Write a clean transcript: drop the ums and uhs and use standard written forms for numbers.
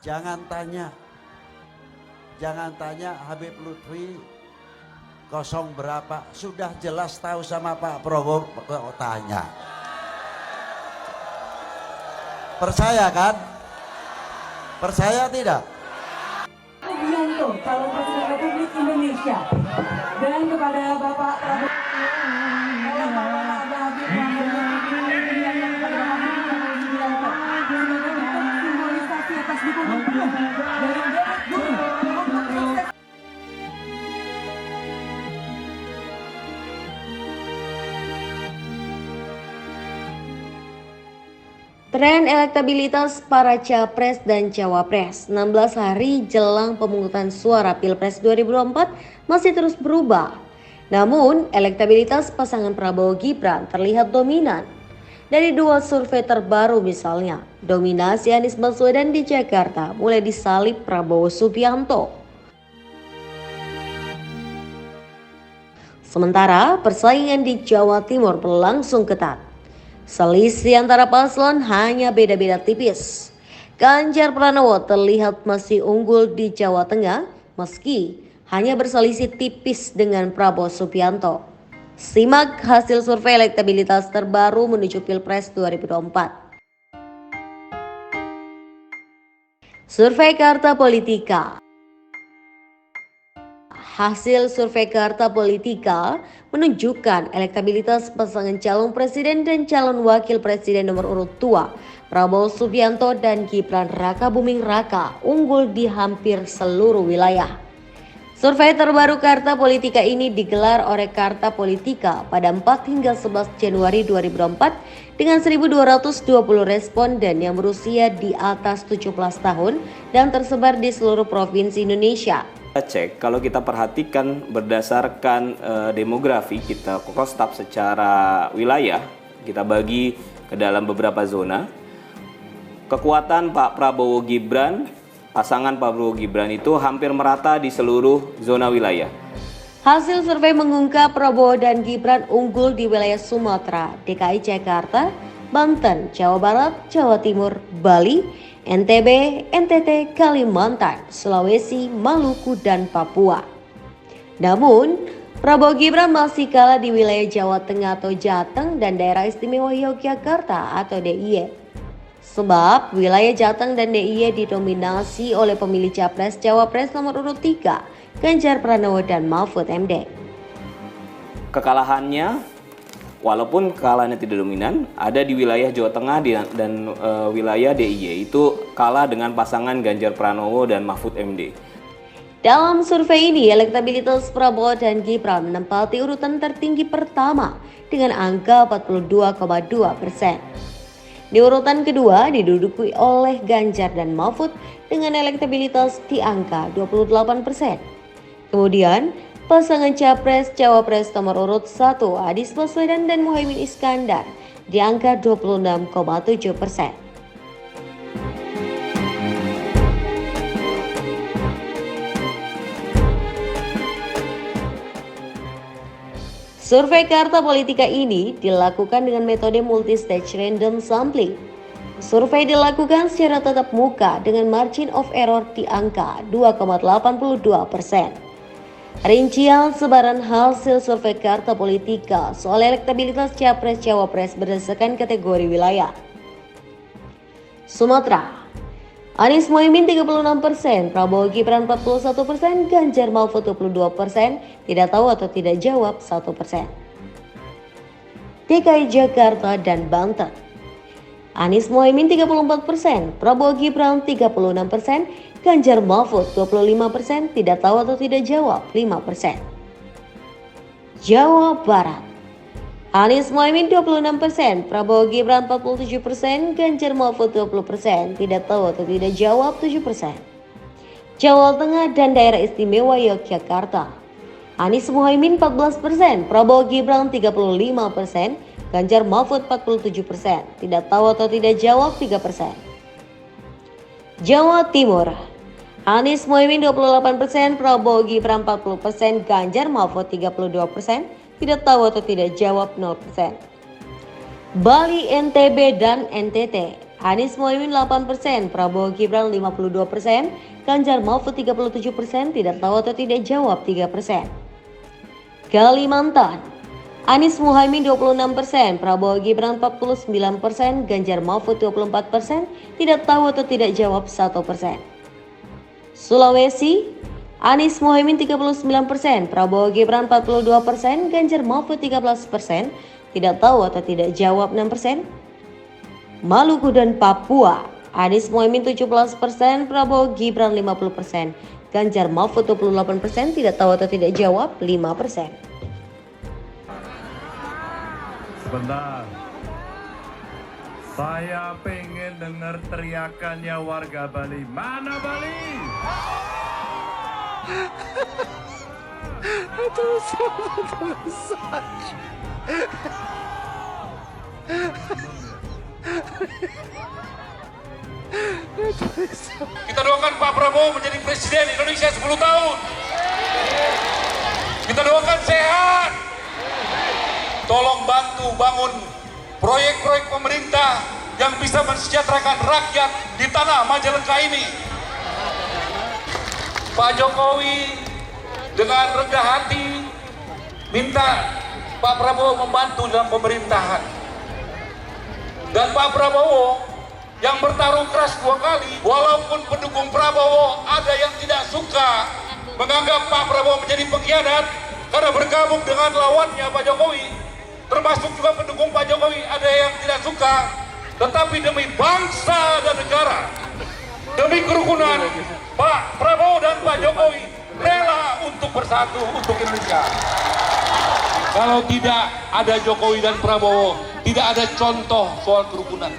Jangan tanya Habib Lutfi kosong berapa, sudah jelas tahu sama Pak Prabowo kok tanya. Percaya kan? Percaya tidak? Subianto, calon presiden Republik Indonesia, dan kepada Bapak Prabowo. Simbolisasi atas dukungan penuh dari Dewan Guru untuk proses. Tren elektabilitas para capres dan cawapres 16 hari jelang pemungutan suara Pilpres 2024 masih terus berubah. Namun, elektabilitas pasangan Prabowo Gibran terlihat dominan. Dari dua survei terbaru misalnya, dominasi Anies Baswedan di Jakarta mulai disalip Prabowo Subianto. Sementara persaingan di Jawa Timur berlangsung ketat. Selisih antara paslon hanya beda-beda tipis. Ganjar Pranowo terlihat masih unggul di Jawa Tengah meski hanya berselisih tipis dengan Prabowo Subianto. Simak hasil survei elektabilitas terbaru menuju Pilpres 2024. Survei Carta Politika. Hasil survei Carta Politika menunjukkan elektabilitas pasangan calon presiden dan calon wakil presiden nomor urut 2 Prabowo Subianto dan Gibran Rakabuming Raka unggul di hampir seluruh wilayah. Survei terbaru Carta Politika ini digelar oleh Carta Politika pada 4 hingga 11 Januari 2024 dengan 1.220 responden yang berusia di atas 17 tahun dan tersebar di seluruh provinsi Indonesia. Kita cek, kalau kita perhatikan berdasarkan demografi, kita staf secara wilayah, kita bagi ke dalam beberapa zona. Kekuatan Pak Prabowo Gibran, pasangan Pak Prabowo Gibran itu hampir merata di seluruh zona wilayah. Hasil survei mengungkap Prabowo dan Gibran unggul di wilayah Sumatera, DKI Jakarta, Banten, Jawa Barat, Jawa Timur, Bali, NTB, NTT, Kalimantan, Sulawesi, Maluku, dan Papua. Namun, Prabowo Gibran masih kalah di wilayah Jawa Tengah atau Jateng dan Daerah Istimewa Yogyakarta atau DIY. Sebab wilayah Jateng dan DIY didominasi oleh pemilih Capres Cawapres nomor urut 3, Ganjar Pranowo dan Mahfud MD. Kekalahannya, walaupun kekalahannya tidak dominan, ada di wilayah Jawa Tengah dan wilayah DIY itu kalah dengan pasangan Ganjar Pranowo dan Mahfud MD. Dalam survei ini, elektabilitas Prabowo dan Gibran menempati urutan tertinggi pertama dengan angka 42,2%. Di urutan kedua diduduki oleh Ganjar dan Mahfud dengan elektabilitas di angka 28%. Kemudian, pasangan Capres-Cawapres nomor urut 1 Anies Baswedan dan Muhaimin Iskandar di angka 26,7%. Survei Carta Politika ini dilakukan dengan metode multi-stage random sampling. Survei dilakukan secara tatap muka dengan margin of error di angka 2,82%. Rincian sebaran hasil survei Carta Politika soal elektabilitas Capres-Cawapres berdasarkan kategori wilayah. Sumatera, Anies Muhaimin 36%, Prabowo Gibran 41%, Ganjar Mahfud 22%, tidak tahu atau tidak jawab 1%. DKI Jakarta dan Banten, Anies Muhaimin 34%, Prabowo Gibran 36%, Ganjar Mahfud 25%, tidak tahu atau tidak jawab 5%. Jawa Barat, Anies Muhaimin 26%, Prabowo Gibran 47%, Ganjar Mahfud 20%, tidak tahu atau tidak jawab 7%. Jawa Tengah dan Daerah Istimewa Yogyakarta, Anies Muhaimin 14%, Prabowo Gibran 35%, Ganjar Mahfud 47%, tidak tahu atau tidak jawab 3%. Jawa Timur, Anies Muhaimin 28%, Prabowo Gibran 40%, Ganjar Mahfud 32%, tidak tahu atau tidak jawab 0%. Bali, NTB, dan NTT, Anies Mohaimin 8%, Prabowo Gibran 52%, Ganjar Mahfud 37%, tidak tahu atau tidak jawab 3%. Kalimantan, Anies Mohaimin 26%, Prabowo Gibran 49%, Ganjar Mahfud 24%, tidak tahu atau tidak jawab 1%. Sulawesi, Anies Mohaimin 39%, Prabowo Gibran 42%, Ganjar Mahfud 13%, tidak tahu atau tidak jawab 6%. Maluku dan Papua, Anies Mohaimin 17%, Prabowo Gibran 50%, Ganjar Mahfud 28%, tidak tahu atau tidak jawab 5%. Sebentar. Saya pengen dengar teriakannya warga Bali. Mana Bali? Kita doakan Pak Prabowo menjadi presiden Indonesia 10 tahun. Kita doakan sehat. Tolong bantu bangun proyek-proyek pemerintah yang bisa mensejahterakan rakyat di tanah Majalengka ini. Pak Jokowi dengan rendah hati minta Pak Prabowo membantu dalam pemerintahan. Dan Pak Prabowo yang bertarung keras 2 kali, walaupun pendukung Prabowo ada yang tidak suka menganggap Pak Prabowo menjadi pengkhianat karena bergabung dengan lawannya Pak Jokowi, termasuk juga pendukung Pak Jokowi ada yang tidak suka, tetapi demi bangsa dan negara, demi kerukunan, Pak Prabowo dan Pak Jokowi rela untuk bersatu untuk Indonesia. Kalau tidak ada Jokowi dan Prabowo, tidak ada contoh soal kerukunan.